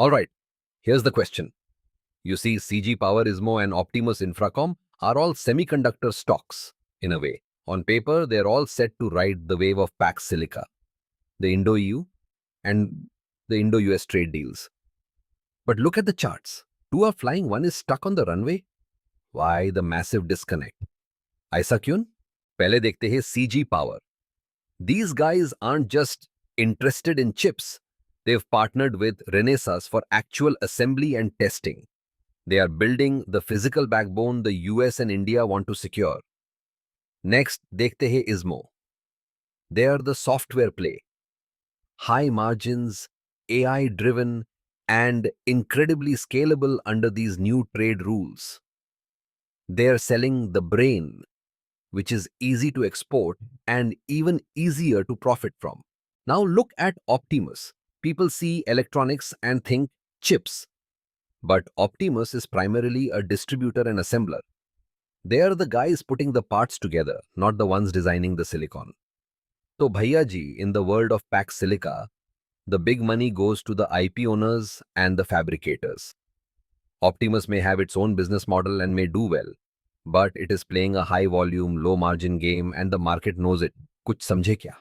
Alright, here's the question. You see, CG Power, Izmo, and Optiemus Infracom are all semiconductor stocks, in a way. On paper, they're all set to ride the wave of Pax Silica, the Indo-EU, and the Indo-US trade deals. But look at the charts. Two are flying, one is stuck on the runway. Why the massive disconnect? ऐसा क्यों? पहले देखते हैं CG Power. These guys aren't just interested in chips. They've partnered with Renesas for actual assembly and testing. They are building the physical backbone the US and India want to secure. Next, देखते हैं Izmo. They are the software play. High margins, AI-driven, and incredibly scalable under these new trade rules. They are selling the brain, which is easy to export and even easier to profit from. Now look at Optimus. People see electronics and think chips. But Optimus is primarily a distributor and assembler. They are the guys putting the parts together, not the ones designing the silicon. So Bhaiya ji, in the world of Pax Silica, the big money goes to the IP owners and the fabricators. Optimus may have its own business model and may do well, but it is playing a high volume, low margin game and the market knows it. कुछ समझे क्या?